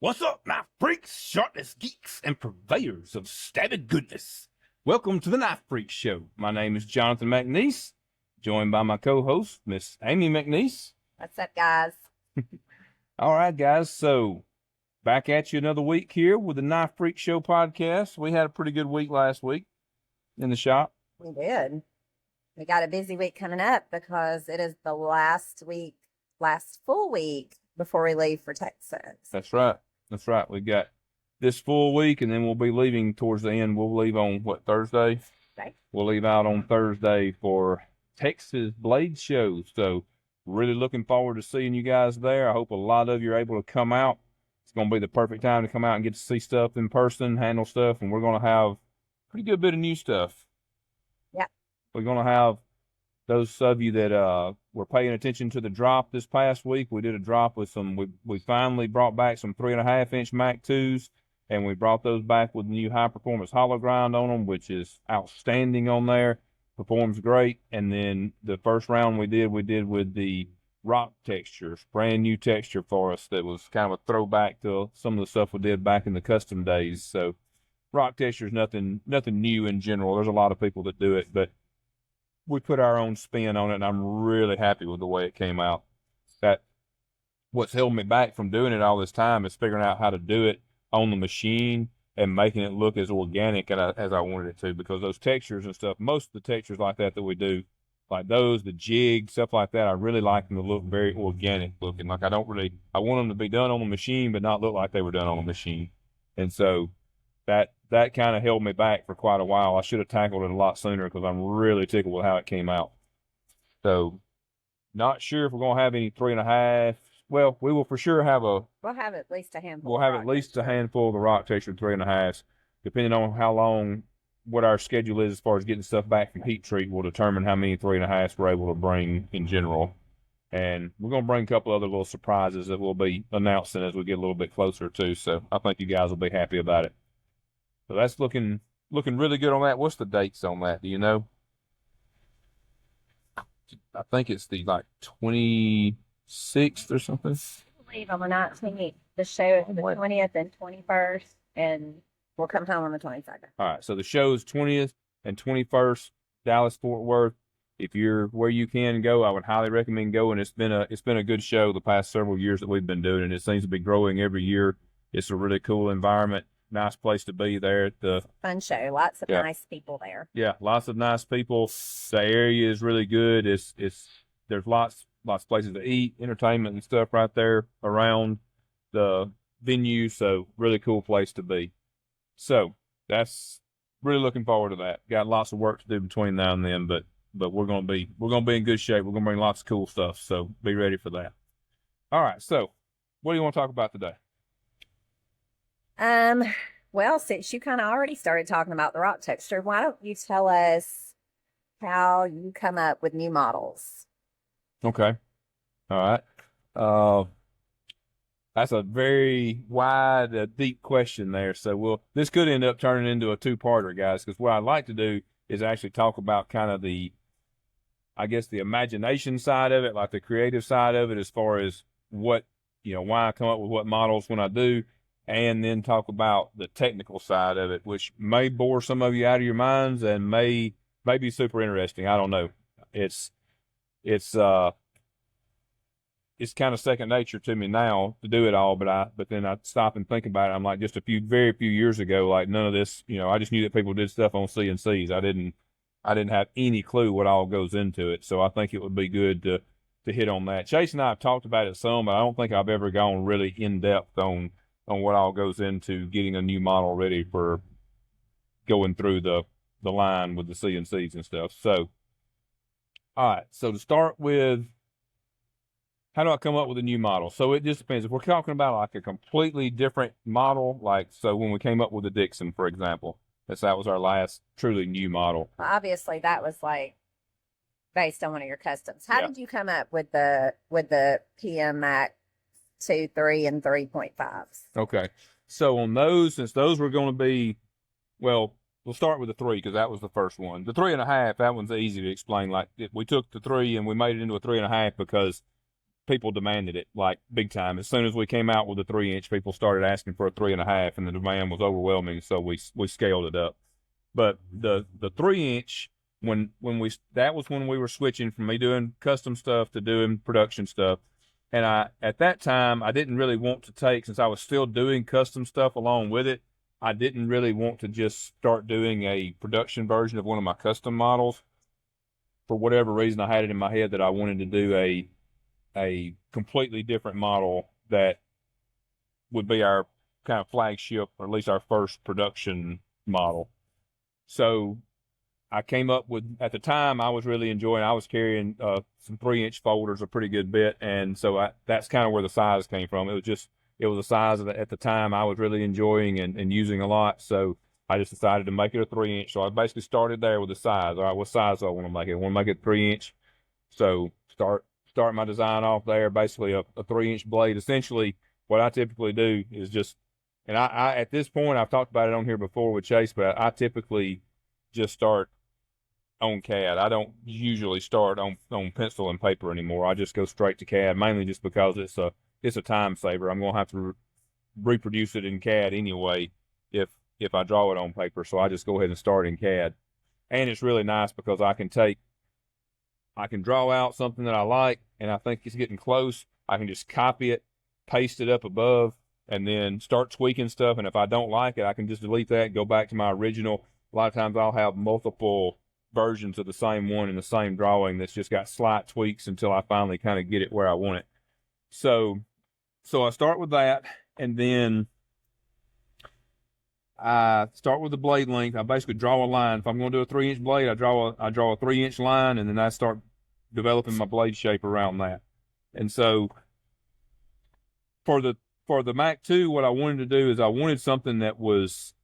What's up, knife freaks, sharpness geeks, and purveyors of stabbed goodness? Welcome to the Knife Freak Show. My name is Jonathan McNeese, joined by my co-host, Miss Amy McNeese. What's up, guys? All right, guys, so back at you another week here with the Knife Freak Show podcast. We had a pretty good week last week in the shop. We did. We got a busy week coming up because it is the last full week before we leave for Texas. That's right. We got this full week, and then we'll be leaving towards the end. We'll leave on, Thursday? Right. We'll leave out on Thursday for Texas Blade Show. So really looking forward to seeing you guys there. I hope a lot of you are able to come out. It's going to be the perfect time to come out and get to see stuff in person, handle stuff, and we're going to have a pretty good bit of new stuff. Yeah. We're going to have those of you that were paying attention to the drop this past week. We did a drop with we finally brought back some 3.5-inch Mac 2s, and we brought those back with new high performance hollow grind on them, which is outstanding on there. Performs great. And then the first round we did with the rock textures, brand new texture for us that was kind of a throwback to some of the stuff we did back in the custom days. So rock texture is nothing new in general. There's a lot of people that do it, but we put our own spin on it, and I'm really happy with the way it came out. That what's held me back from doing it all this time is figuring out how to do it on the machine and making it look as organic as I wanted it to, because those textures and stuff, most of the textures like that we do, like those, the jig, stuff like that, I really like them to look very organic looking. Like I want them to be done on the machine, but not look like they were done on the machine. And so that kind of held me back for quite a while. I should have tackled it a lot sooner because I'm really tickled with how it came out. So, not sure if we're going to have any 3.5. Well, we will for sure have We'll have at least a handful. We'll have at least a handful of the rock texture 3.5s, depending on how long, what our schedule is as far as getting stuff back from heat treat will determine how many 3.5s we're able to bring in general. And we're going to bring a couple other little surprises that we'll be announcing as we get a little bit closer too. So I think you guys will be happy about it. So that's looking really good on that. What's the dates on that? Do you know? I think it's the 26th or something. I believe on the 19th. The show is the 20th and 21st, and we'll come home on the 22nd. All right. So the show is 20th and 21st, Dallas Fort Worth. If you're where you can go, I would highly recommend going. It's been a good show the past several years that we've been doing, and it seems to be growing every year. It's a really cool environment. Nice place to be there at the fun show. Lots of nice people there. Yeah, lots of nice people. The area is really good. There's lots of places to eat, entertainment and stuff right there around the venue. So really cool place to be. So that's really looking forward to that. Got lots of work to do between now and then, but we're gonna be in good shape. We're gonna bring lots of cool stuff. So be ready for that. All right. So what do you want to talk about today? Well, since you kind of already started talking about the rock texture, why don't you tell us how you come up with new models? Okay. All right. That's a very wide, deep question there. So this could end up turning into a two-parter, guys, because what I'd like to do is actually talk about kind of the imagination side of it, like the creative side of it, as far as why I come up with what models when I do. And then talk about the technical side of it, which may bore some of you out of your minds and may be super interesting. I don't know. It's kind of second nature to me now to do it all, but then I stop and think about it. I'm like, just very few years ago, like none of this, I just knew that people did stuff on CNCs. I didn't have any clue what all goes into it. So I think it would be good to hit on that. Chase and I have talked about it some, but I don't think I've ever gone really in depth on what all goes into getting a new model ready for going through the line with the CNCs and stuff. So, all right. So to start with, how do I come up with a new model? So it just depends. If we're talking about like a completely different model, so when we came up with the Dixon, for example, that was our last truly new model. Obviously, that was like based on one of your customs. How did you come up with the PM Mac 2, 3, and 3.5s? Okay. So on those, since those were going to be, well, we'll start with the 3 because that was the first one. The 3.5, that one's easy to explain. Like we took the 3 and we made it into a 3.5 because people demanded it like big time. As soon as we came out with the 3-inch, people started asking for a 3.5, and the demand was overwhelming. So we scaled it up. But the 3-inch, that was when we were switching from me doing custom stuff to doing production stuff. And at that time, I didn't really want to take, since I was still doing custom stuff along with it, I didn't really want to just start doing a production version of one of my custom models. For whatever reason, I had it in my head that I wanted to do a completely different model that would be our kind of flagship, or at least our first production model. So I came up with, at the time, I was really enjoying, I was carrying some 3-inch folders a pretty good bit. And so that's kind of where the size came from. It was a size that at the time I was really enjoying and using a lot. So I just decided to make it a 3-inch. So I basically started there with the size. All right, what size do I want to make it? I want to make it 3-inch. So start my design off there, basically a 3-inch blade. Essentially, what I typically do is just, and I at this point, I've talked about it on here before with Chase, but I typically just start on CAD. I don't usually start on pencil and paper anymore. I just go straight to CAD, mainly just because it's a time saver. I'm gonna have to reproduce it in CAD anyway if I draw it on paper. So I just go ahead and start in CAD, and it's really nice because I can draw out something that I like and I think it's getting close. I can just copy it, paste it up above, and then start tweaking stuff. And if I don't like it, I can just delete that and go back to my original. A lot of times I'll have multiple versions of the same one in the same drawing that's just got slight tweaks until I finally kind of get it where I want it. So I start with that, and then I start with the blade length. I basically draw a line. If I'm going to do a 3-inch blade, I draw a 3-inch line, and then I start developing my blade shape around that. And so for the Mac 2, what I wanted to do is I wanted something that was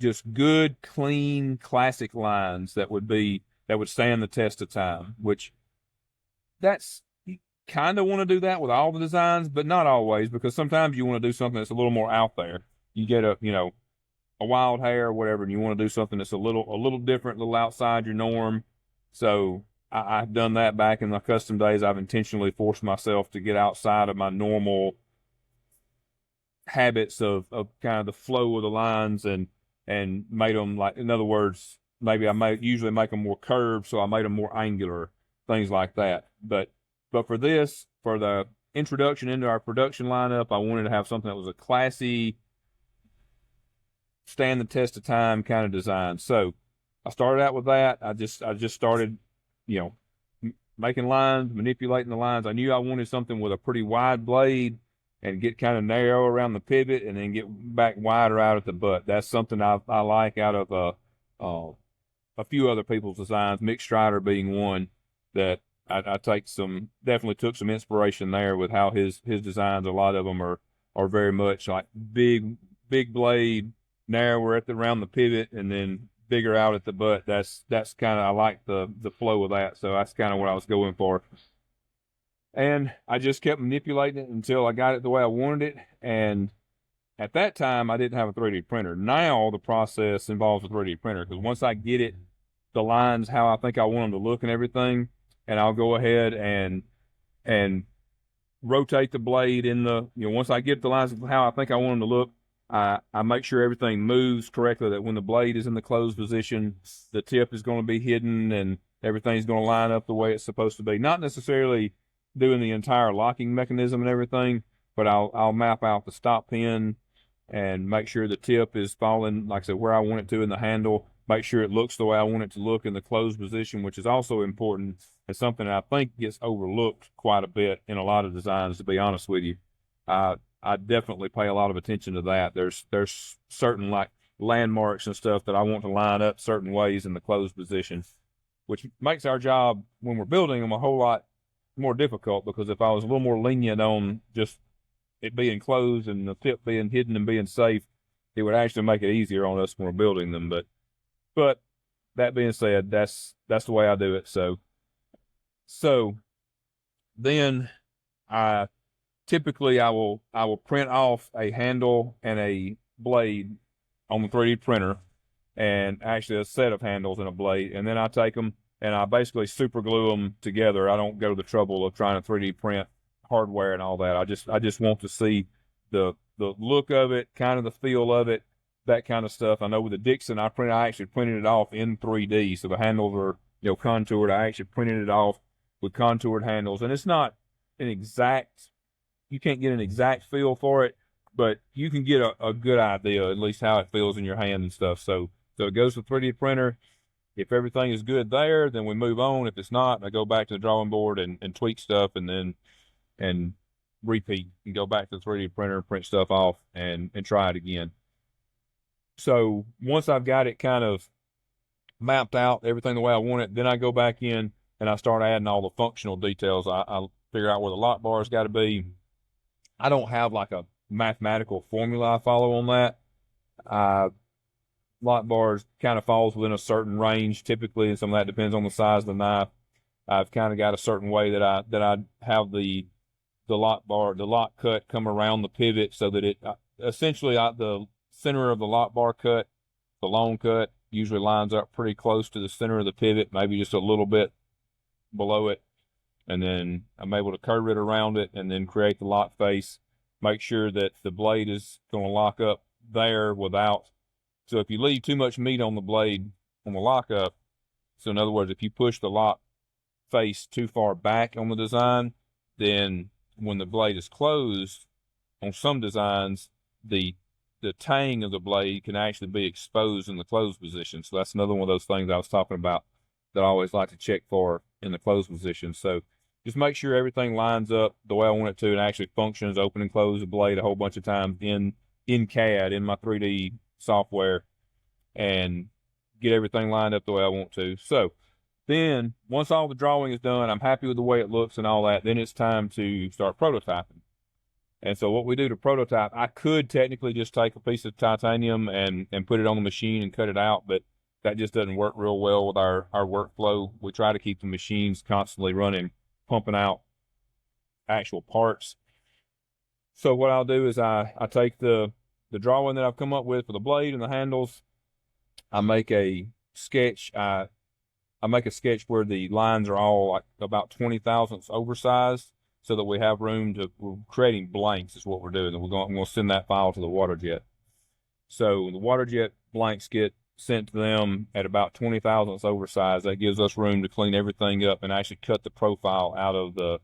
just good, clean, classic lines that would stand the test of time, which you kind of want to do that with all the designs, but not always, because sometimes you want to do something that's a little more out there. You get a wild hair or whatever, and you want to do something that's a little different, a little outside your norm. So I've done that back in my custom days. I've intentionally forced myself to get outside of my normal habits of kind of the flow of the lines and made them, like, in other words, maybe I usually make them more curved, so I made them more angular, things like that. But for the introduction into our production lineup, I wanted to have something that was a classy, stand the test of time kind of design. So I started out with that. I just started, making lines, manipulating the lines. I knew I wanted something with a pretty wide blade and get kind of narrow around the pivot, and then get back wider out at the butt. That's something I like out of a few other people's designs, Mick Strider being one that I definitely took some inspiration there with how his designs, a lot of them are very much like big blade, narrower around the pivot, and then bigger out at the butt. That's kind of, I like the flow of that. So that's kind of what I was going for. And I just kept manipulating it until I got it the way I wanted it. And at that time, I didn't have a 3D printer. Now the process involves a 3D printer, because once I get it, the lines how I think I want them to look and everything, and I'll go ahead and rotate the blade in once I get the lines of how I think I want them to look, I make sure everything moves correctly, that when the blade is in the closed position, the tip is going to be hidden and everything's going to line up the way it's supposed to be. Not necessarily doing the entire locking mechanism and everything, but I'll map out the stop pin and make sure the tip is falling, like I said, where I want it to in the handle. Make sure it looks the way I want it to look in the closed position, which is also important. It's something I think gets overlooked quite a bit in a lot of designs, to be honest with you. I definitely pay a lot of attention to that. There's certain, like, landmarks and stuff that I want to line up certain ways in the closed position, which makes our job when we're building them a whole lot more difficult, because if I was a little more lenient on just it being closed and the tip being hidden and being safe, it would actually make it easier on us when we're building them. But that being said, that's the way I do it. So then I will print off a handle and a blade on the 3D printer, and actually a set of handles and a blade, and then I take them and I basically super glue them together. I don't go to the trouble of trying to 3D print hardware and all that. I just want to see the look of it, kind of the feel of it, that kind of stuff. I know with the Dixon, I actually printed it off in 3D, so the handles are contoured. I actually printed it off with contoured handles, and it's not an exact. You can't get an exact feel for it, but you can get a good idea, at least how it feels in your hand and stuff. So it goes to 3D printer. If everything is good there, then we move on. If it's not, I go back to the drawing board and tweak stuff, and repeat and go back to the 3D printer, print stuff off, and try it again. So once I've got it kind of mapped out, everything the way I want it, then I go back in and I start adding all the functional details. I figure out where the lock bar's got to be. I don't have like a mathematical formula I follow on that. Lock bars kind of falls within a certain range typically, and some of that depends on the size of the knife. I've kind of got a certain way that I have the lock bar, the lock cut come around the pivot so that it essentially the center of the lock bar cut, the long cut, usually lines up pretty close to the center of the pivot, maybe just a little bit below it. And then I'm able to curve it around it and then create the lock face, make sure that the blade is going to lock up there without. So if you leave too much meat on the blade on the lockup, so in other words, if you push the lock face too far back on the design, then when the blade is closed, on some designs, the tang of the blade can actually be exposed in the closed position. So that's another one of those things I was talking about that I always like to check for in the closed position. So just make sure everything lines up the way I want it to and actually functions, open and close the blade a whole bunch of times in CAD, in my 3D software, and get everything lined up the way I want to. So then once all the drawing is done, I'm happy with the way it looks and all that, then it's time to start prototyping. And so what we do to prototype, I could technically just take a piece of titanium and put it on the machine and cut it out, but that just doesn't work real well with our workflow. We try to keep the machines constantly running, pumping out actual parts. So what I'll do is I take the drawing that I've come up with for the blade and the handles. I make a sketch. I make a sketch where the lines are all like about 20 thousandths oversized, so that we have room we're creating blanks is what we're doing. And I'm going to send that file to the WaterJet. So the WaterJet blanks get sent to them at about 20 thousandths oversized. That gives us room to clean everything up and actually cut the profile out of the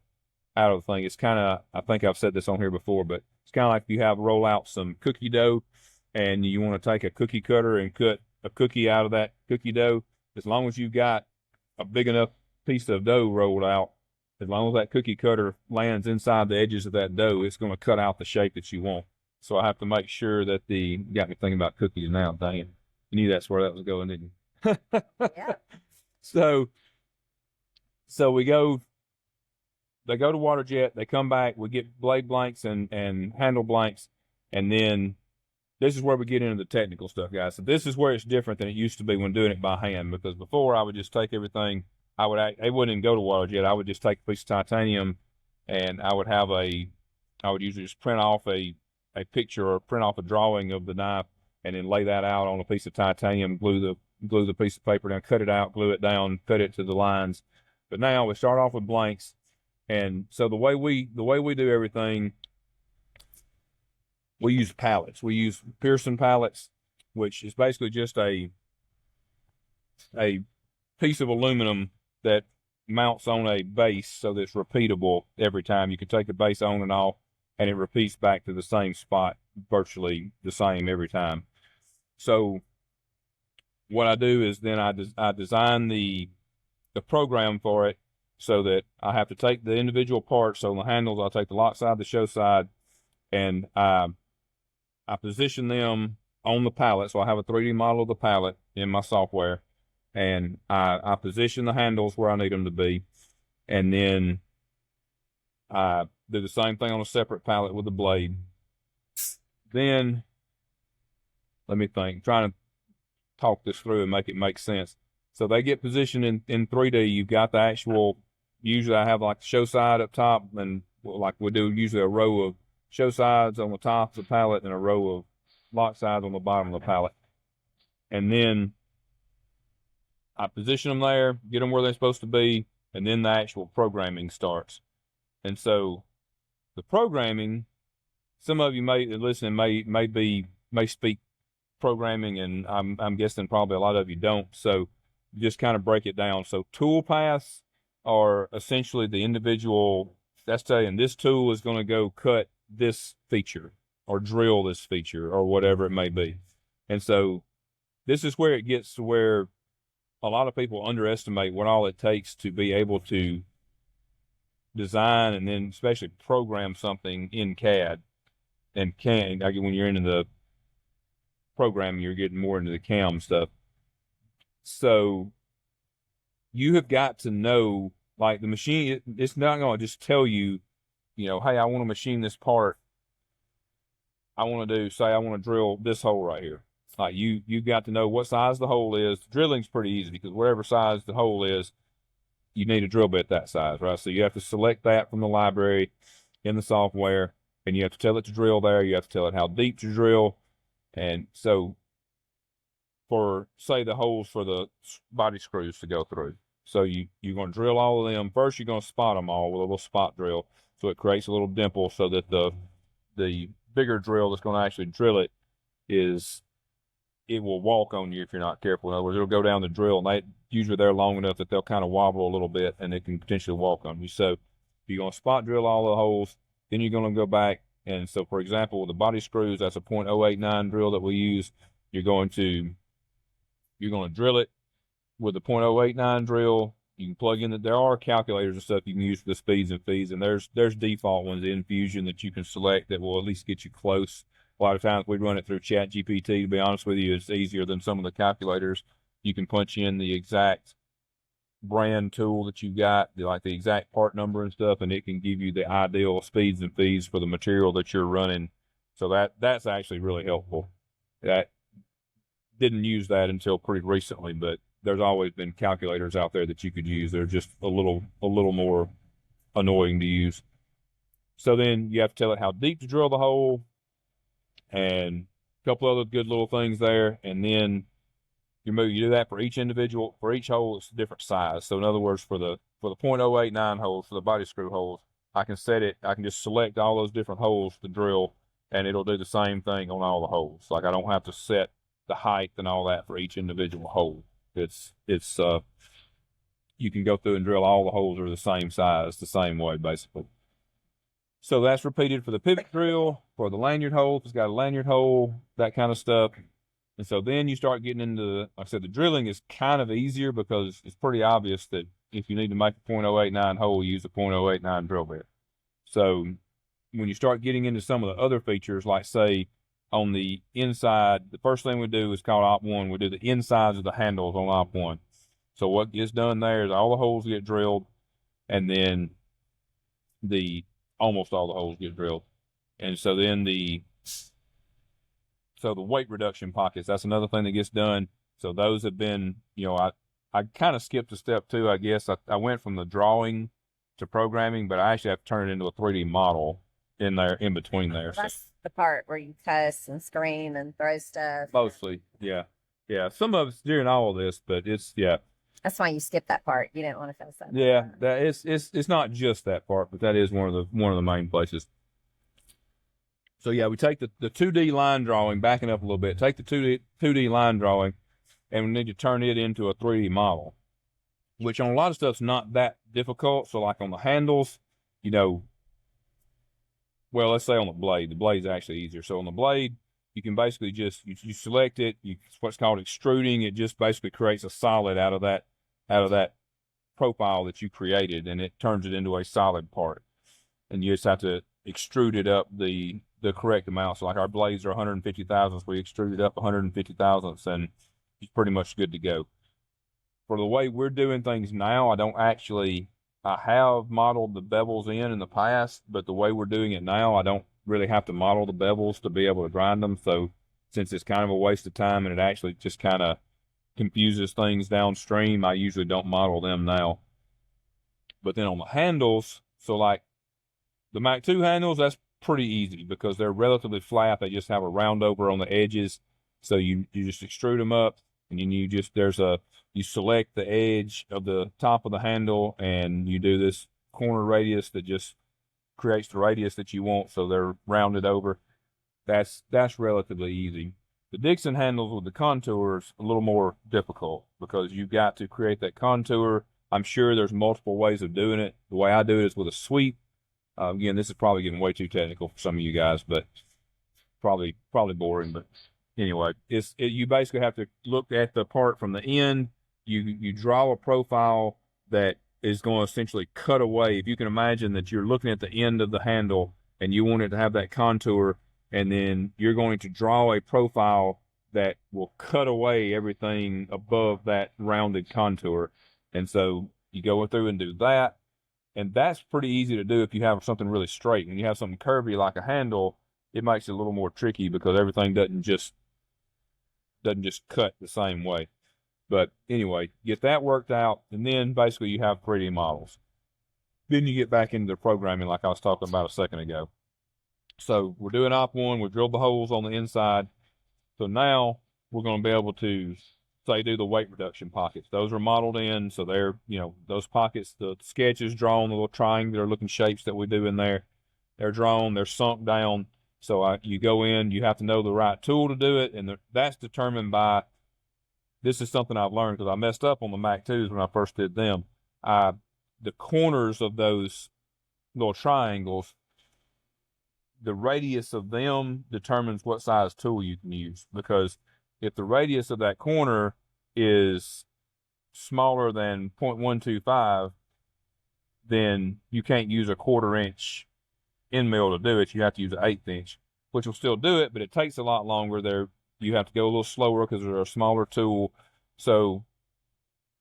thing. It's kind of, I think I've said this on here before, but it's kind of like if you have roll out some cookie dough and you want to take a cookie cutter and cut a cookie out of that cookie dough. As long as you've got a big enough piece of dough rolled out, as long as that cookie cutter lands inside the edges of that dough, it's going to cut out the shape that you want. So I have to make sure that got me thinking about cookies now, dang it. You knew that's where that was going, didn't you? Yeah. So they go to WaterJet, they come back, we get blade blanks and handle blanks, and then this is where we get into the technical stuff, guys. So this is where it's different than it used to be when doing it by hand, because before I would just take everything, they wouldn't even go to WaterJet. I would just take a piece of titanium and I would usually just print off a picture or print off a drawing of the knife and then lay that out on a piece of titanium, glue the piece of paper down, cut it out, glue it down, cut it to the lines. But now we start off with blanks. And so the way we do everything, we use pallets. We use Pearson pallets, which is basically just a piece of aluminum that mounts on a base so that it's repeatable every time. You can take the base on and off, and it repeats back to the same spot, virtually the same every time. So what I do is then I design the program for it so that I have to take the individual parts. So on the handles, I'll take the lock side, the show side, and I position them on the pallet. So I have a 3D model of the pallet in my software, and I position the handles where I need them to be. And then I do the same thing on a separate pallet with the blade. Then let me think, trying to talk this through and make it make sense. So they get positioned in 3D. You've got the actual, usually I have like the show side up top, and like we do usually a row of show sides on the top of the pallet and a row of lock sides on the bottom of the pallet. And then I position them there, get them where they're supposed to be, and then the actual programming starts. And so The programming, some of you may listen, may speak programming, and I'm guessing probably a lot of you don't. So just kind of break it down. So tool paths are essentially the individual that's saying this tool is going to go cut this feature or drill this feature or whatever it may be. And so this is where it gets to where a lot of people underestimate what all it takes to be able to design and then especially program something in CAD and CAM. Like when you're into the programming, you're getting more into the CAM stuff. So you have got to know, like the machine, it's not going to just tell you, hey, I want to machine this part. I want to drill this hole right here. Like you've got to know what size the hole is. Drilling's pretty easy because whatever size the hole is, you need a drill bit that size, right? So you have to select that from the library in the software, and you have to tell it to drill there. You have to tell it how deep to drill. And so for, say, the holes for the body screws to go through. So you're going to drill all of them. First, you're going to spot them all with a little spot drill. So it creates a little dimple so that the bigger drill that's going to actually drill it will walk on you if you're not careful. In other words, it'll go down the drill, and usually they're long enough that they'll kind of wobble a little bit, and it can potentially walk on you. So you're going to spot drill all the holes. Then you're going to go back. And so, for example, with the body screws, that's a .089 drill that we use. You're going to drill it with the .089 drill. You can plug in that there are calculators and stuff you can use for the speeds and feeds, and there's default ones in Fusion that you can select that will at least get you close. A lot of times we run it through ChatGPT. To be honest with you, it's easier than some of the calculators. You can punch in the exact brand tool that you got, like the exact part number and stuff, and it can give you the ideal speeds and feeds for the material that you're running. So that's actually really helpful. That didn't use that until pretty recently, but there's always been calculators out there that you could use. They're just a little more annoying to use. So then you have to tell it how deep to drill the hole and a couple other good little things there. And then you do that for each hole, it's a different size. So in other words, for the .089 holes, for the body screw holes, I can just select all those different holes to drill, and it'll do the same thing on all the holes. Like I don't have to set the height and all that for each individual hole. You can go through and drill all the holes are the same size, the same way, basically. So that's repeated for the pivot drill, for the lanyard hole, if it's got a lanyard hole, that kind of stuff. And so then you start getting into, like I said, the drilling is kind of easier because it's pretty obvious that if you need to make a .089 hole, use a .089 drill bit. So when you start getting into some of the other features, like say on the inside, the first thing we do is called Op 1. We do the insides of the handles on Op 1. So what gets done there is all the holes get drilled, and then almost all the holes get drilled. And so then the weight reduction pockets, that's another thing that gets done. So those have been, I kind of skipped a step too, I guess. I went from the drawing to programming, but I actually have to turn it into a 3D model in between there. That's the part where you cuss and scream and throw stuff. Mostly, yeah. Yeah, some of it's during all of this, but that's why you skip that part. You didn't want to cuss that. Yeah, it's not just that part, but that is one of the main places. So yeah, we take the 2D line drawing, backing up a little bit, take the 2D line drawing, and we need to turn it into a 3D model, which on a lot of stuff's not that difficult. So like on the handles, well, let's say on the blade's actually easier. So on the blade, you can basically just, you select it, it's what's called extruding. It just basically creates a solid out of that profile that you created, and it turns it into a solid part. And you just have to extrude it up the correct amount. So like our blades are 150 thousandths, we extrude it up 150 thousandths, and it's pretty much good to go. For the way we're doing things now, I have modeled the bevels in the past, but the way we're doing it now, I don't really have to model the bevels to be able to grind them. So since it's kind of a waste of time and it actually just kind of confuses things downstream, I usually don't model them now. But then on the handles, so like the Mac 2 handles, that's pretty easy because they're relatively flat. They just have a round over on the edges. So you just extrude them up, and then you select the edge of the top of the handle, and you do this corner radius that just creates the radius that you want, so they're rounded over. That's relatively easy. The Dixon handles with the contours a little more difficult because you've got to create that contour. I'm sure there's multiple ways of doing it. The way I do it is with a sweep. Again, this is probably getting way too technical for some of you guys, but probably boring. But anyway, you basically have to look at the part from the end. You draw a profile that is going to essentially cut away. If you can imagine that you're looking at the end of the handle and you want it to have that contour, and then you're going to draw a profile that will cut away everything above that rounded contour. And so you go through and do that. And that's pretty easy to do if you have something really straight. When you have something curvy like a handle, it makes it a little more tricky because everything doesn't just cut the same way. But anyway, get that worked out, and then basically you have 3D models. Then you get back into the programming like I was talking about a second ago. So we're doing op 1, we drilled the holes on the inside. So now we're going to be able to, say, do the weight reduction pockets. Those are modeled in, so they're, those pockets, the sketches drawn, the little triangular looking shapes that we do in there, they're drawn, they're sunk down. So you go in, you have to know the right tool to do it, and that's determined by, this is something I've learned because I messed up on the Mac 2s when I first did them. The corners of those little triangles, the radius of them determines what size tool you can use, because if the radius of that corner is smaller than 0.125, then you can't use a 1/4 inch end mill to do it. You have to use an 1/8 inch, which will still do it, but it takes a lot longer. There, you have to go a little slower because they're a smaller tool. So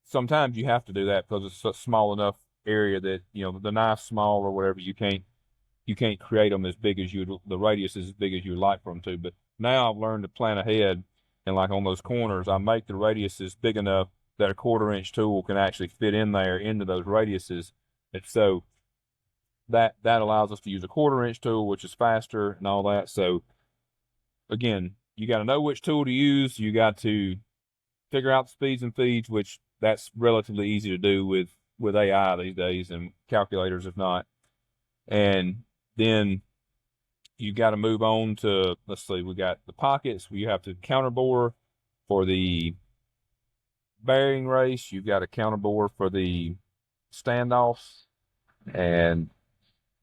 sometimes you have to do that because it's a small enough area that, the knife's small or whatever, you can't create them as big as the radius is as big as you'd like for them to. But now I've learned to plan ahead, and like on those corners, I make the radiuses big enough that a 1/4 inch tool can actually fit in there into those radiuses. And so that allows us to use a 1/4 inch tool, which is faster and all that. So again, you got to know which tool to use. You got to figure out the speeds and feeds, which that's relatively easy to do with AI these days, and calculators if not. And then you got to move on to, let's see, we got the pockets. You have to counterbore for the bearing race. You've got a counterbore for the standoffs. And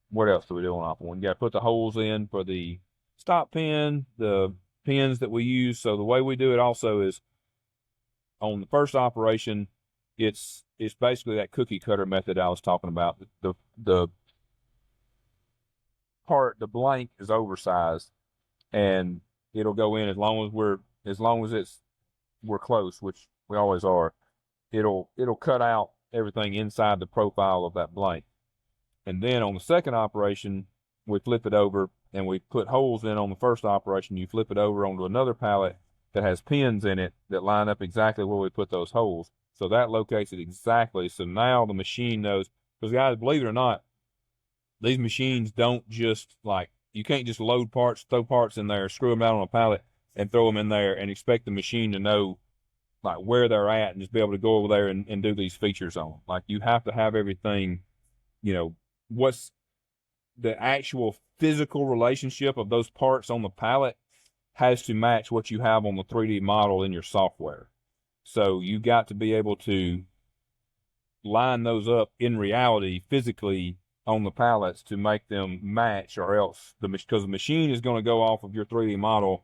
what else do we do on op 1? You got to put the holes in for the stop pin, the pins that we use. So the way we do it also is on the first operation, it's basically that cookie cutter method I was talking about. The part, the blank is oversized, and it'll go in as long as we're close, which we always are. It'll cut out everything inside the profile of that blank. And then on the second operation, we flip it over and we put holes in on the first operation. You flip it over onto another pallet that has pins in it that line up exactly where we put those holes. So that locates it exactly. So now the machine knows, because guys, believe it or not, these machines don't just you can't just load parts, throw parts in there, screw them out on a pallet and throw them in there and expect the machine to know where they're at and just be able to go over there and do these features on them. You have to have everything, what's the actual physical relationship of those parts on the pallet has to match what you have on the 3D model in your software. So you got to be able to line those up in reality physically on the pallets to make them match, or else because the machine is going to go off of your 3D model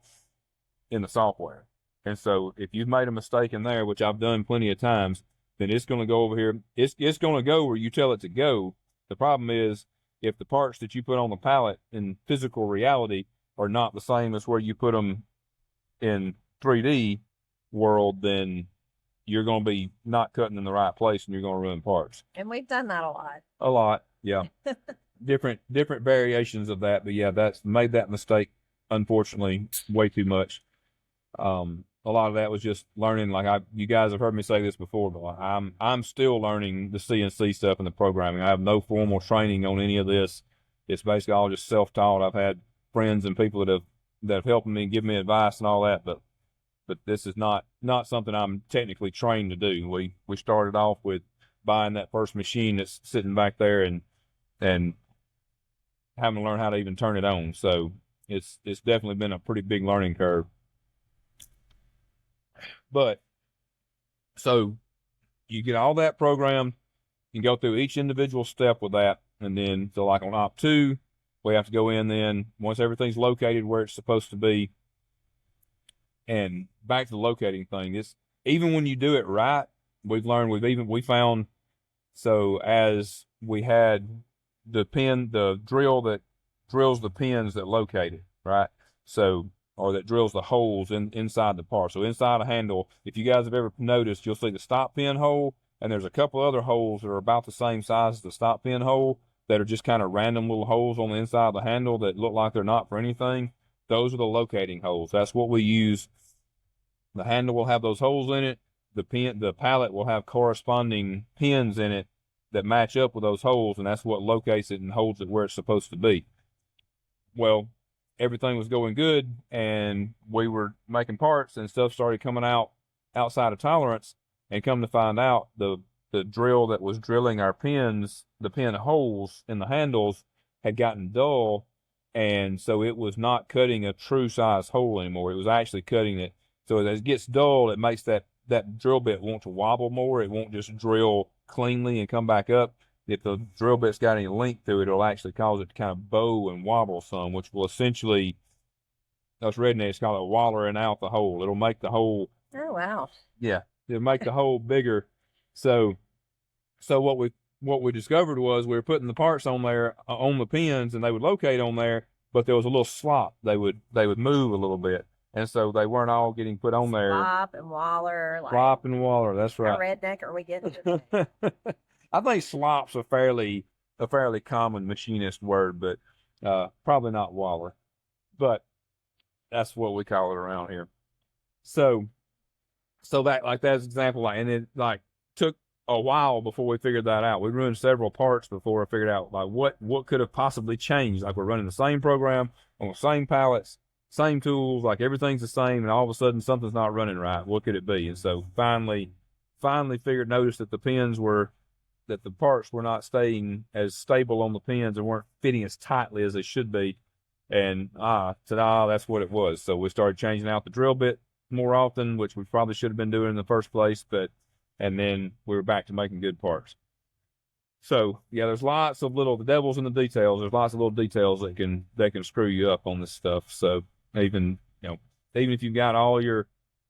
in the software. And so if you've made a mistake in there, which I've done plenty of times, then it's going to go over here. It's going to go where you tell it to go. The problem is if the parts that you put on the pallet in physical reality are not the same as where you put them in 3D world, then you're going to be not cutting in the right place and you're going to ruin parts. And we've done that a lot. A lot, yeah. different variations of that, but yeah, that's made that mistake, unfortunately, way too much. A lot of that was just learning. You guys have heard me say this before, but I'm still learning the CNC stuff and the programming. I have no formal training on any of this. It's basically all just self-taught. I've had friends and people that have helped me, give me advice and all that, but this is not something I'm technically trained to do. We started off with buying that first machine that's sitting back there and having to learn how to even turn it on. So it's definitely been a pretty big learning curve. But so you get all that programmed, you go through each individual step with that, and then so like on op 2, we have to go in then once everything's located where it's supposed to be. And back to the locating thing, it's even when you do it right, we found, so as we had the drill that drills the pins that locate it, right? So, or that drills the holes inside the part. So inside a handle, if you guys have ever noticed, you'll see the stop pin hole, and there's a couple other holes that are about the same size as the stop pin hole that are just kind of random little holes on the inside of the handle that look like they're not for anything. Those are the locating holes. That's what we use. The handle will have those holes in it. The pallet will have corresponding pins in it that match up with those holes, and that's what locates it and holds it where it's supposed to be. Well, everything was going good, and we were making parts, and stuff started coming out outside of tolerance, and come to find out, the drill that was drilling our pins, the pin holes in the handles, had gotten dull, and so it was not cutting a true size hole anymore. It was actually cutting it. So as it gets dull, it makes that drill bit want to wobble more. It won't just drill cleanly and come back up. If the drill bit's got any length to it, it'll actually cause it to kind of bow and wobble some, which will essentially, us rednecks call it wallering out the hole. It'll make the hole. Oh, wow. Yeah. It'll make the hole bigger. So what we discovered was we were putting the parts on there, on the pins, and they would locate on there, but there was a little slop. They would move a little bit. And so they weren't all getting put on there. Slop and waller. Slop and waller, that's right. How redneck are we getting? I think slop's a fairly common machinist word, but probably not waller. But that's what we call it around here. So that, like, that's an example, like, and it like took a while before we figured that out. We run several parts before I figured out like what could have possibly changed. Like, we're running the same program on the same pallets, same tools, like everything's the same, and all of a sudden something's not running right. What could it be? And so finally noticed that the parts were not staying as stable on the pins and weren't fitting as tightly as they should be. And ta-da, that's what it was. So we started changing out the drill bit more often, which we probably should have been doing in the first place, and then we were back to making good parts. So yeah, there's lots of the devil's in the details. There's lots of little details that can screw you up on this stuff. So even if you've got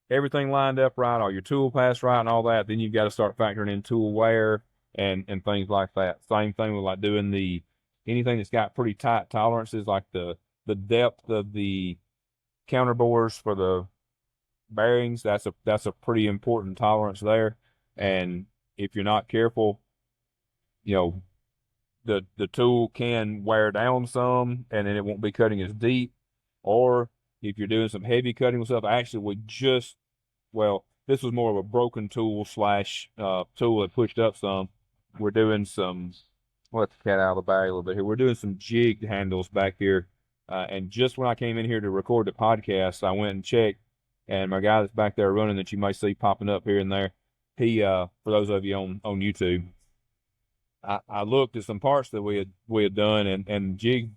everything lined up right, all your tool paths right and all that, then you've got to start factoring in tool wear and things like that. Same thing with like doing anything that's got pretty tight tolerances, like the depth of the counter bores for the bearings. That's a pretty important tolerance there. And if you're not careful, the tool can wear down some, and then it won't be cutting as deep. Or if you're doing some heavy cutting stuff, actually this was more of a broken tool slash tool that pushed up some. We're doing some, let the cat out of the bag a little bit here. We're doing some jigged handles back here. And just when I came in here to record the podcast, I went and checked, and my guy that's back there running that you might see popping up here and there, he, for those of you on YouTube, I looked at some parts that we had done, and the jig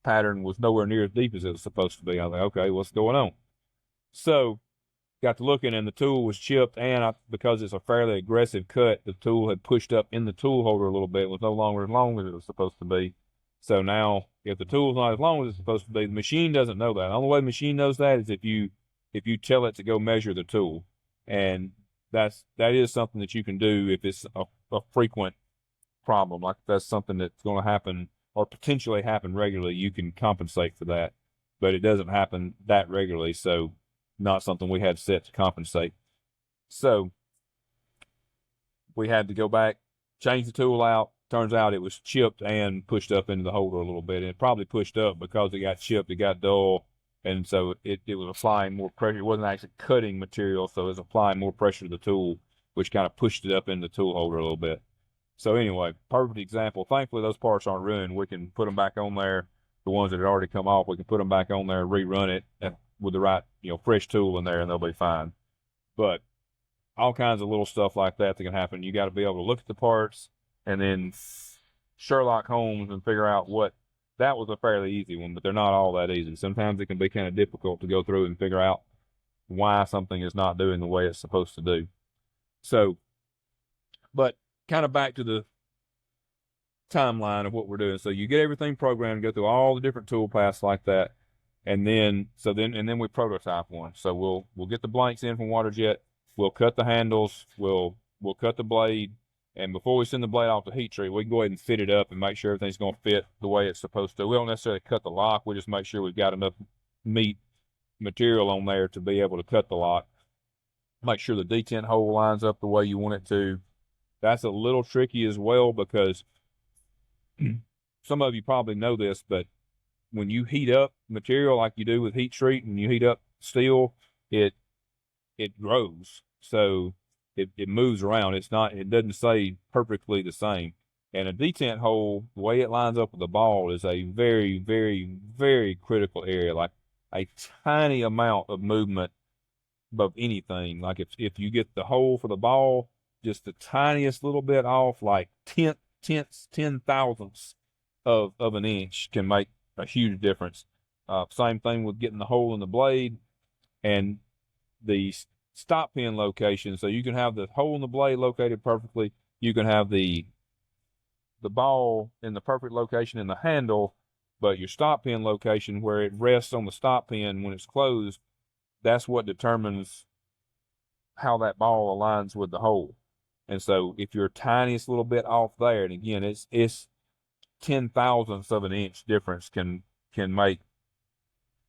pattern was nowhere near as deep as it was supposed to be. I was like, okay, what's going on? So got to looking, and the tool was chipped, and because it's a fairly aggressive cut, the tool had pushed up in the tool holder a little bit. It was no longer as long as it was supposed to be. So now, if the tool's not as long as it's supposed to be, the machine doesn't know that. The only way the machine knows that is if you tell it to go measure the tool, and that is something that you can do if it's a frequent problem. Like, that's something that's going to happen or potentially happen regularly. You can compensate for that, but it doesn't happen that regularly, so not something we had set to compensate. So we had to go back, change the tool out. Turns out it was chipped and pushed up into the holder a little bit, and it probably pushed up because it got chipped, it got dull, and so it was applying more pressure. It wasn't actually cutting material, so it was applying more pressure to the tool, which kind of pushed it up into the tool holder a little bit. So anyway, perfect example. Thankfully, those parts aren't ruined. We can put them back on there. The ones that had already come off, we can put them back on there, rerun it with the right, fresh tool in there, and they'll be fine. But all kinds of little stuff like that can happen. You got to be able to look at the parts and then Sherlock Holmes and figure out what that was a fairly easy one, but they're not all that easy. Sometimes it can be kind of difficult to go through and figure out why something is not doing the way it's supposed to do. So, but kind of back to the timeline of what we're doing. So you get everything programmed, go through all the different tool paths like that, and then we prototype one. So we'll get the blanks in from WaterJet. We'll cut the handles. We'll cut the blade. And before we send the blade off to heat treat, we can go ahead and fit it up and make sure everything's going to fit the way it's supposed to. We don't necessarily cut the lock. We just make sure we've got enough meat material on there to be able to cut the lock. Make sure the detent hole lines up the way you want it to. That's a little tricky as well because some of you probably know this, but when you heat up material like you do with heat treat and you heat up steel, it grows. So it moves around. It doesn't stay perfectly the same. And a detent hole, the way it lines up with the ball is a very, very, very critical area. Like a tiny amount of movement of anything. Like if you get the hole for the ball, just the tiniest little bit off, like ten thousandths of an inch can make a huge difference. Same thing with getting the hole in the blade and the stop pin location. So you can have the hole in the blade located perfectly. You can have the ball in the perfect location in the handle, but your stop pin location where it rests on the stop pin when it's closed, that's what determines how that ball aligns with the hole. And so if you're tiniest little bit off there, and again, it's 10,000ths of an inch difference can make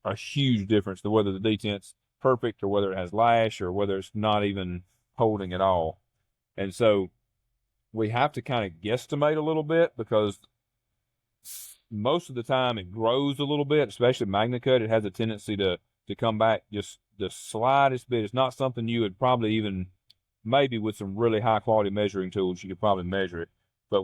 a huge difference to whether the detent's perfect or whether it has lash or whether it's not even holding at all. And so we have to kind of guesstimate a little bit because most of the time it grows a little bit, especially MagnaCut. It has a tendency to come back just the slightest bit. It's not something you would probably even, maybe with some really high quality measuring tools, you could probably measure it. But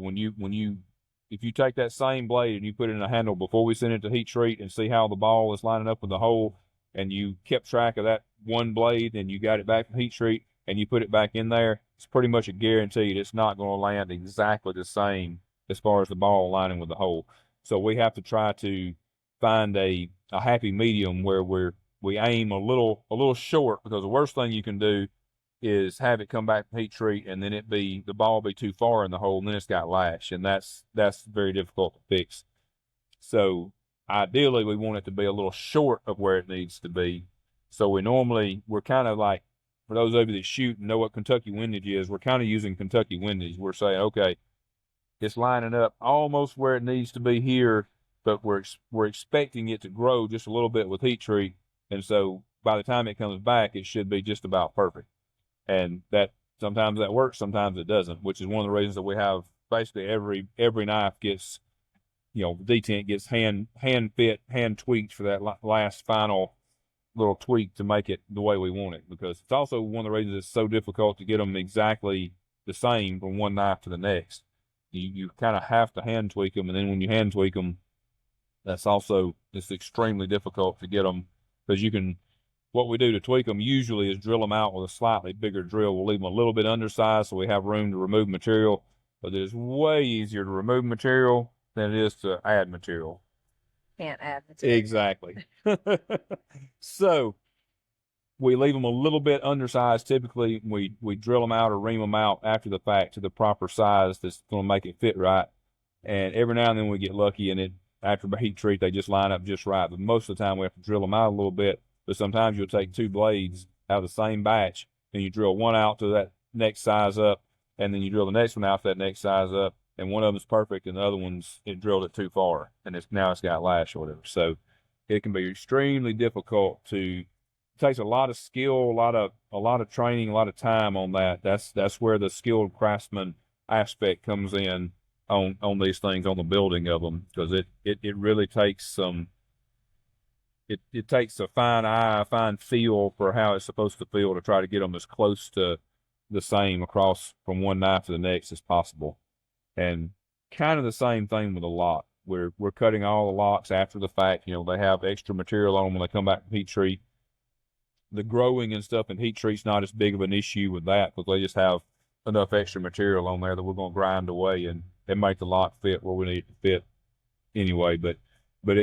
if you take that same blade and you put it in a handle before we send it to heat treat and see how the ball is lining up with the hole, and you kept track of that one blade and you got it back from heat treat and you put it back in there, it's pretty much a guaranteed it's not going to land exactly the same as far as the ball aligning with the hole. So we have to try to find a happy medium where we aim a little short, because the worst thing you can do is have it come back from heat treat and then the ball be too far in the hole and then it's got lash, and that's very difficult to fix. So ideally we want it to be a little short of where it needs to be. So we're kind of like, for those of you that shoot and know what Kentucky windage is, we're kind of using Kentucky windage. We're saying, okay, it's lining up almost where it needs to be here, but we're expecting it to grow just a little bit with heat treat. And so by the time it comes back, it should be just about perfect. And that sometimes that works, sometimes it doesn't, which is one of the reasons that we have basically every knife gets, the detent gets hand fit, hand tweaked for that last final little tweak to make it the way we want it. Because it's also one of the reasons it's so difficult to get them exactly the same from one knife to the next. You kind of have to hand tweak them, and then when you hand tweak them, it's extremely difficult to get them, because what we do to tweak them usually is drill them out with a slightly bigger drill. We'll leave them a little bit undersized so we have room to remove material, but it is way easier to remove material than it is to add material. Can't add material. Exactly. So we leave them a little bit undersized. Typically, we drill them out or ream them out after the fact to the proper size that's going to make it fit right. And every now and then we get lucky, and after heat treat, they just line up just right. But most of the time we have to drill them out a little bit. But sometimes you'll take two blades out of the same batch and you drill one out to that next size up, and then you drill the next one out to that next size up, and one of them is perfect and the other one's it drilled it too far and it's got lash or whatever. So it can be extremely difficult it takes a lot of skill, a lot of training, a lot of time on that. That's where the skilled craftsman aspect comes in on these things, on the building of them, because it really takes it takes a fine eye, a fine feel for how it's supposed to feel to try to get them as close to the same across from one knife to the next as possible. And kind of the same thing with a lock. We're cutting all the locks after the fact. They have extra material on them when they come back from heat treat. The growing and stuff in heat treat's not as big of an issue with that, because they just have enough extra material on there that we're going to grind away and make the lock fit where we need it to fit anyway. But but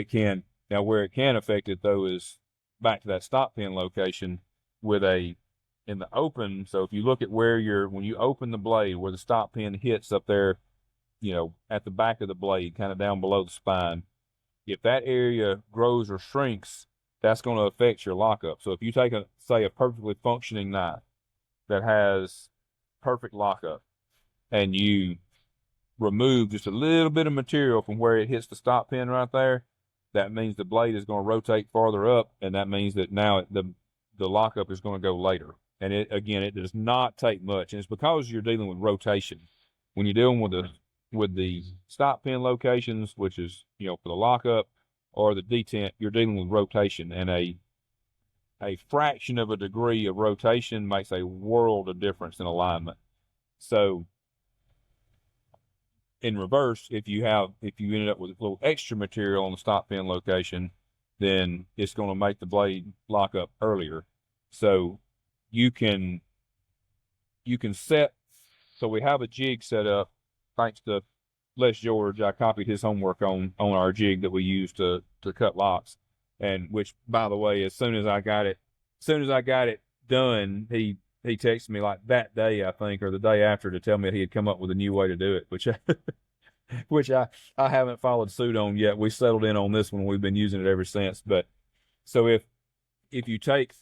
where it can affect it though is back to that stop pin location in the open. So if you look at when you open the blade, where the stop pin hits up there, at the back of the blade, kind of down below the spine, if that area grows or shrinks, that's going to affect your lockup. So if you take say a perfectly functioning knife that has perfect lockup and you remove just a little bit of material from where it hits the stop pin right there, that means the blade is going to rotate farther up, and that means that now the lockup is going to go later. And it does not take much, and it's because you're dealing with rotation. When you're dealing with the stop pin locations, which is for the lockup or the detent, you're dealing with rotation, and a fraction of a degree of rotation makes a world of difference in alignment. So in reverse, if you ended up with a little extra material on the stop pin location, then it's going to make the blade lock up earlier. So you can set, so we have a jig set up, thanks to Les George. I copied his homework on our jig that we use to cut locks. And which, by the way, as soon as I got it done, he texted me like that day, I think, or the day after, to tell me that he had come up with a new way to do it, which I haven't followed suit on yet. We settled in on this one. We've been using it ever since. But so if you take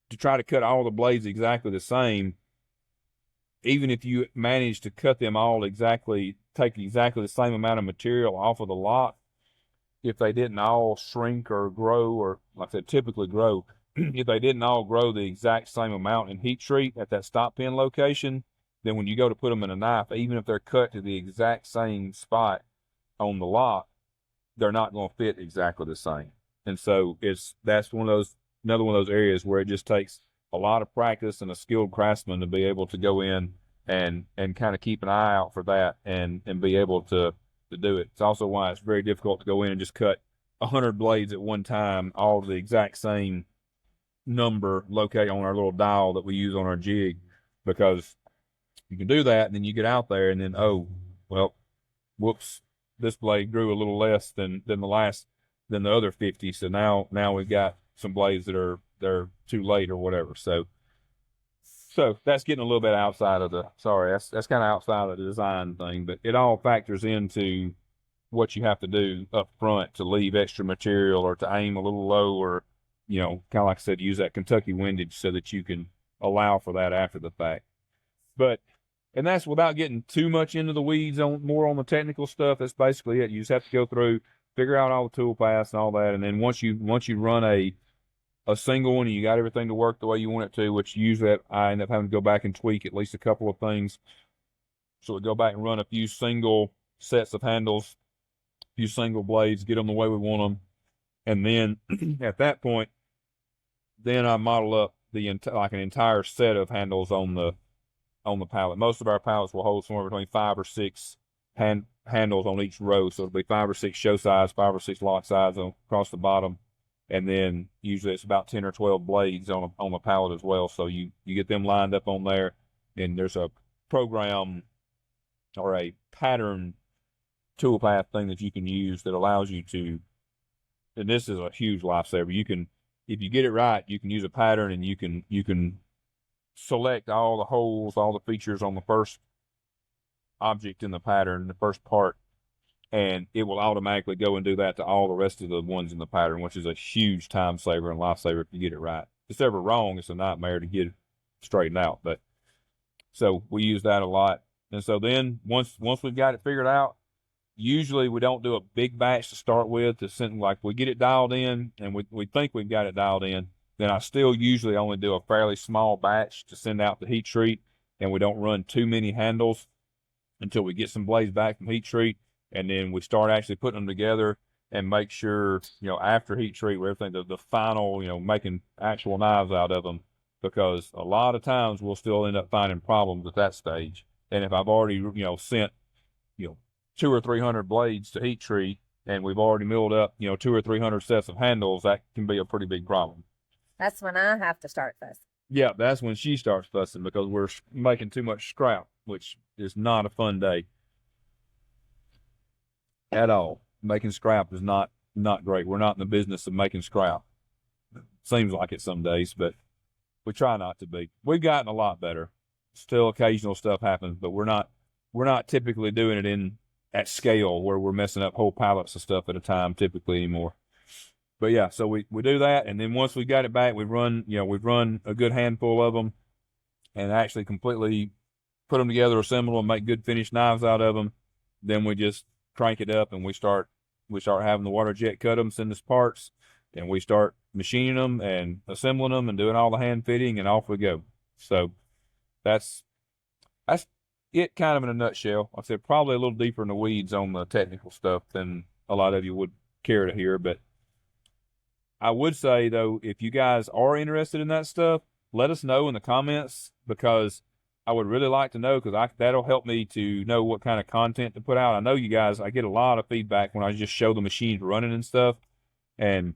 to try to cut all the blades exactly the same, even if you manage to cut them all take exactly the same amount of material off of the lock, if they didn't all shrink or grow, or like I said, typically grow, if they didn't all grow the exact same amount in heat treat at that stop pin location, then when you go to put them in a knife, even if they're cut to the exact same spot on the lock, they're not going to fit exactly the same. And so that's another one of those areas where it just takes a lot of practice and a skilled craftsman to be able to go in and kind of keep an eye out for that and be able to do it. It's also why it's very difficult to go in and just cut 100 blades at one time, all the exact same number located on our little dial that we use on our jig, because you can do that and then you get out there and then, oh, well, whoops, this blade grew a little less than the other 50. So now we've got some blades that they're too late or whatever. So that's getting a little bit outside of that's kind of outside of the design thing, but it all factors into what you have to do up front to leave extra material or to aim a little low, or, kind of like I said, use that Kentucky windage so that you can allow for that after the fact. And that's without getting too much into the weeds more on the technical stuff. That's basically it. You just have to go through, figure out all the tool paths and all that. And then once you run a single one and you got everything to work the way you want it to, which usually I end up having to go back and tweak at least a couple of things. So we go back and run a few single sets of handles, a few single blades, get them the way we want them. And then at that point, then I model up like an entire set of handles on the pallet. Most of our pallets will hold somewhere between 5 or 6 handles on each row. So it'll be 5 or 6 show size, 5 or 6 lock size across the bottom. And then usually it's about 10 or 12 blades on the pallet as well. So you get them lined up on there, and there's a program or a pattern toolpath thing that you can use that allows you to, and this is a huge lifesaver. You can, if you get it right, you can use a pattern and you can select all the holes, all the features on the first object in the pattern, the first part, and it will automatically go and do that to all the rest of the ones in the pattern, which is a huge time saver and lifesaver if you get it right. If it's ever wrong, it's a nightmare to get it straightened out. But so we use that a lot. And so then once we've got it figured out, usually we don't do a big batch to start with. Like we get it dialed in and we think we've got it dialed in, then I still usually only do a fairly small batch to send out to heat treat, and we don't run too many handles until we get some blades back from heat treat. And then we start actually putting them together and make sure, after heat treat, where everything, the final, making actual knives out of them, because a lot of times we'll still end up finding problems at that stage. And if I've already, sent, 200 or 300 blades to heat treat, and we've already milled up, 200 or 300 sets of handles, that can be a pretty big problem. That's when I have to start fussing. Yeah, that's when she starts fussing, because we're making too much scrap, which is not a fun day at all. making scrap is not great. We're not in the business of making scrap. Seems like it some days, but we try not to be. We've gotten a lot better. Still occasional stuff happens, but we're not typically doing it at scale where we're messing up whole pallets of stuff at a time typically anymore. But yeah, so we do that, and then once we got it back, we've run a good handful of them and actually completely put them together, assemble them, make good finished knives out of them. Then we just crank it up and we start having the water jet cut them, send us parts, and we start machining them and assembling them and doing all the hand fitting, and off we go. So that's it kind of in a nutshell. Like I said, probably a little deeper in the weeds on the technical stuff than a lot of you would care to hear. But I would say, though, if you guys are interested in that stuff, let us know in the comments, because I would really like to know, because that'll help me to know what kind of content to put out. I know you guys, I get a lot of feedback when I just show the machines running and stuff, and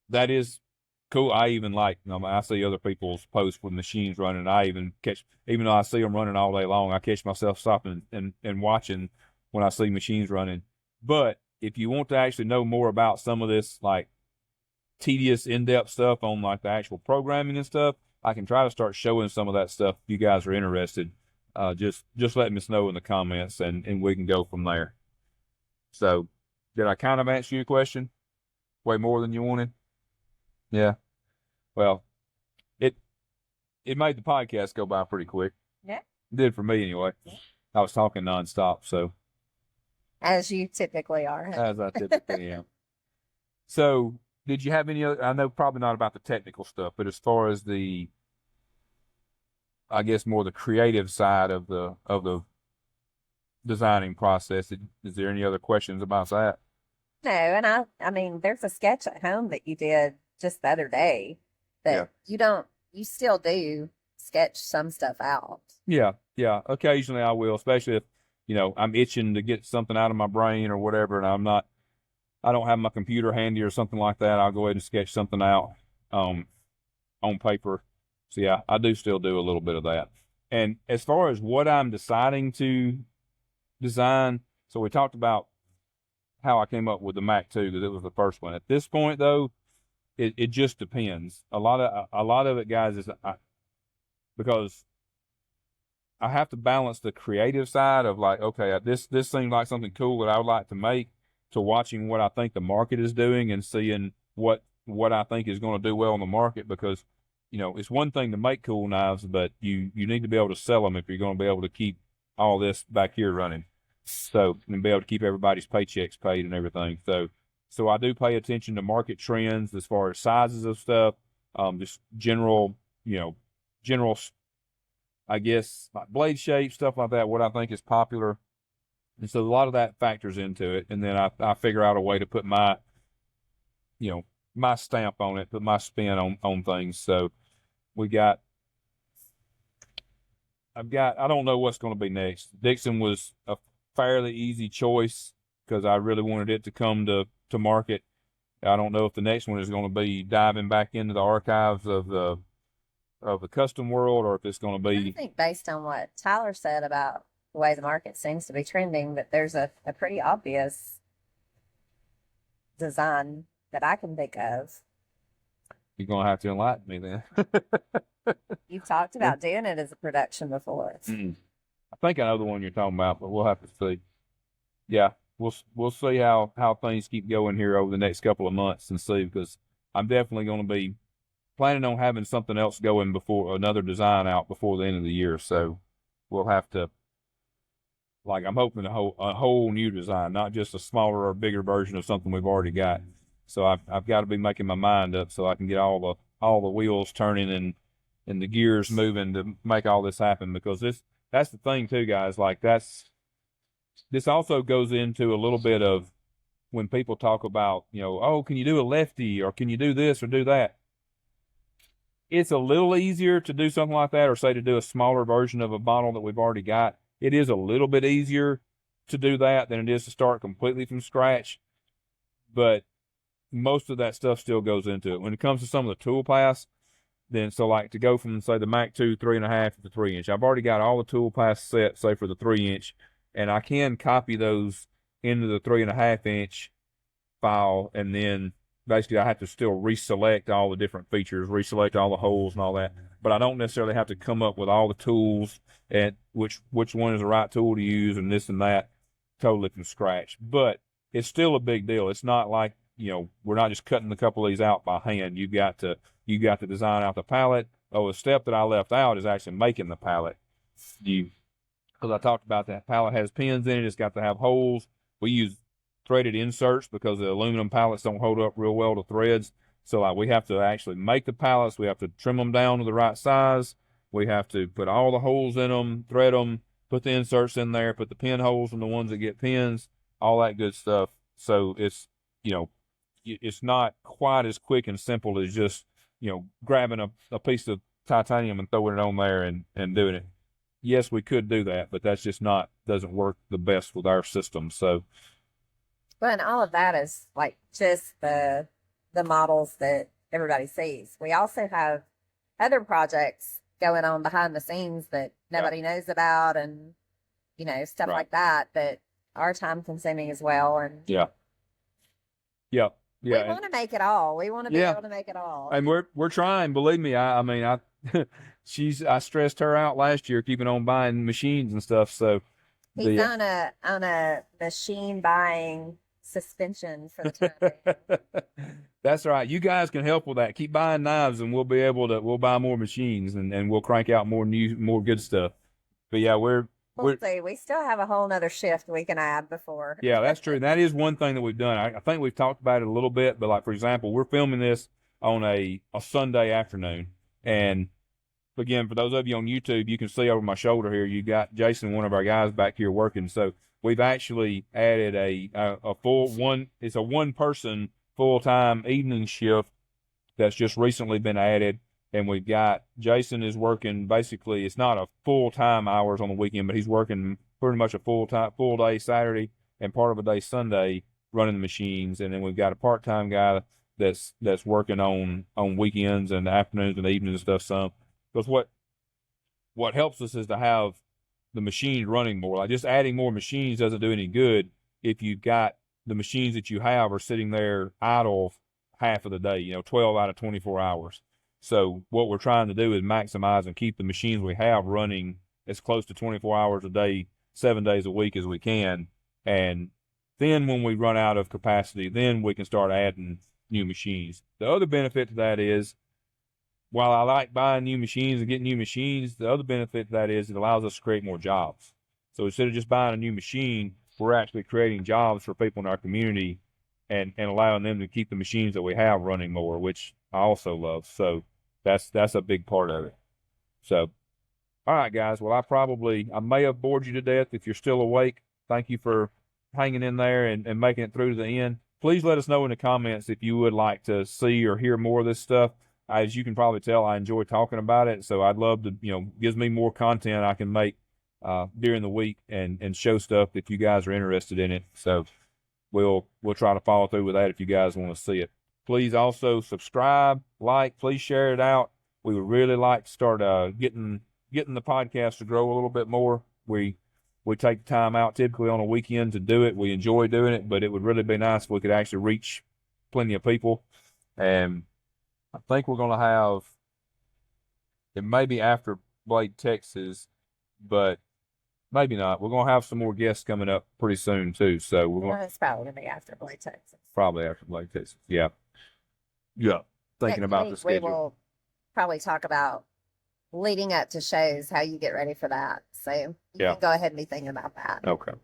that is cool. I even I see other people's posts with machines running. I even even though I see them running all day long, I catch myself stopping and watching when I see machines running. But if you want to actually know more about some of this, like, tedious, in-depth stuff on like the actual programming and stuff, I can try to start showing some of that stuff if you guys are interested. Just let me know in the comments, and we can go from there. So, did I kind of answer your question? Way more than you wanted? Yeah. Well, it made the podcast go by pretty quick. Yeah. It did for me anyway. Yeah. I was talking nonstop, so. As you typically are. As I typically am. So, did you have any other, I know probably not about the technical stuff, but as far as the, I guess more the creative side of the designing process, is there any other questions about that? No, and I mean, there's a sketch at home that you did just the other day that you still do sketch some stuff out. Yeah. Occasionally I will, especially if, I'm itching to get something out of my brain or whatever, and I don't have my computer handy or something like that. I'll go ahead and sketch something out on paper. So yeah, I do still do a little bit of that. And as far as what I'm deciding to design, so we talked about how I came up with the Mac 2, because it was the first one. At this point, though, it just depends. A lot of it, guys, is because I have to balance the creative side of like, okay, this seems like something cool that I would like to make, to watching what I think the market is doing and seeing what I think is going to do well in the market. Because, it's one thing to make cool knives, but you need to be able to sell them if you're going to be able to keep all this back here running. So, and be able to keep everybody's paychecks paid and everything. So I do pay attention to market trends as far as sizes of stuff, just general, I guess, like blade shape, stuff like that, what I think is popular. And so a lot of that factors into it. And then I figure out a way to put my stamp on it, put my spin on things. So I don't know what's going to be next. Dixon was a fairly easy choice because I really wanted it to come to market. I don't know if the next one is going to be diving back into the archives of the custom world, or if it's going to be. I think based on what Tyler said about the way the market seems to be trending, that there's a pretty obvious design that I can think of. You're going to have to enlighten me then. You've talked about doing it as a production before. I think I know the one you're talking about, but we'll have to see. Yeah, we'll see how things keep going here over the next couple of months and see, because I'm definitely going to be planning on having something else going before another design out before the end of the year. So we'll have to, like, I'm hoping a whole new design, not just a smaller or bigger version of something we've already got. So I've got to be making my mind up so I can get all the wheels turning and the gears moving to make all this happen, because that's the thing too, guys. Like, this also goes into a little bit of when people talk about, oh, can you do a lefty, or can you do this or do that? It's a little easier to do something like that, or say to do a smaller version of a model that we've already got. It is a little bit easier to do that than it is to start completely from scratch. But most of that stuff still goes into it. When it comes to some of the tool paths, then so like to go from, say, the Mac 2 3.5 to the 3-inch, I've already got all the tool paths set, say, for the 3-inch, and I can copy those into the 3.5 inch file, and then basically I have to still reselect all the different features, reselect all the holes and all that. But I don't necessarily have to come up with all the tools and which one is the right tool to use and this and that totally from scratch. But it's still a big deal. It's not like, we're not just cutting a couple of these out by hand. You got to design out the pallet. Oh, a step that I left out is actually making the pallet. Because I talked about that pallet has pins in it. It's got to have holes. We use threaded inserts because the aluminum pallets don't hold up real well to threads. So we have to actually make the pallets. We have to trim them down to the right size. We have to put all the holes in them, thread them, put the inserts in there, put the pin holes in the ones that get pins, all that good stuff. So it's, it's not quite as quick and simple as just, grabbing a piece of titanium and throwing it on there and doing it. Yes, we could do that, but that's just doesn't work the best with our system. So, well, and all of that is like just the models that everybody sees. We also have other projects going on behind the scenes that nobody knows about, and stuff like that are time consuming as well. And yeah. We want to make it all. We want to be able to make it all. And we're trying. Believe me. I mean, I stressed her out last year, keeping on buying machines and stuff. So he's on a machine buying suspension for the time. That's right. You guys can help with that. Keep buying knives, and we'll buy more machines, and we'll crank out more good stuff. But yeah, we'll see. We still have a whole nother shift we can add before. Yeah, that's true. That is one thing that we've done. I think we've talked about it a little bit, but like, for example, we're filming this on a Sunday afternoon. And again, for those of you on YouTube, you can see over my shoulder here, you got Jason, one of our guys back here working. So we've actually added it's a one-person full-time evening shift that's just recently been added. And we've got Jason is working, basically, it's not a full-time hours on the weekend, but he's working pretty much a full day Saturday and part of a day Sunday running the machines. And then we've got a part-time guy that's working on weekends and afternoons and evenings and stuff some. Because what helps us is to have the machines running more. Like, just adding more machines doesn't do any good if you've got the machines that you have are sitting there idle half of the day, 12 out of 24 hours. So what we're trying to do is maximize and keep the machines we have running as close to 24 hours a day, 7 days a week as we can. And then when we run out of capacity, then we can start adding new machines. The other benefit to that is, while I like buying new machines and getting new machines, the other benefit to that is it allows us to create more jobs. So instead of just buying a new machine, we're actually creating jobs for people in our community and allowing them to keep the machines that we have running more, which I also love. So that's a big part of it. So, all right, guys. Well, I may have bored you to death. If you're still awake, thank you for hanging in there and making it through to the end. Please let us know in the comments if you would like to see or hear more of this stuff. As you can probably tell, I enjoy talking about it. So I'd love to, gives me more content I can make during the week and show stuff if you guys are interested in it. So we'll try to follow through with that if you guys want to see it. Please also subscribe, please share it out. We would really like to start getting the podcast to grow a little bit more. We take the time out typically on a weekend to do it. We enjoy doing it, but it would really be nice if we could actually reach plenty of people. And I think we're going to have, it may be after Blade, Texas, but maybe not. We're going to have some more guests coming up pretty soon too. So it's probably going to be after Blade, Texas. Probably after Blade, Texas. Yeah. Yeah. Thinking about the schedule. We will probably talk about leading up to shows, how you get ready for that. So you can go ahead and be thinking about that. Okay.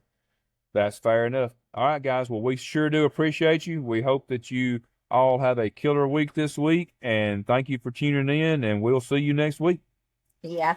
That's fair enough. All right, guys. Well, we sure do appreciate you. We hope that you all have a killer week this week, and thank you for tuning in, and we'll see you next week. Yeah.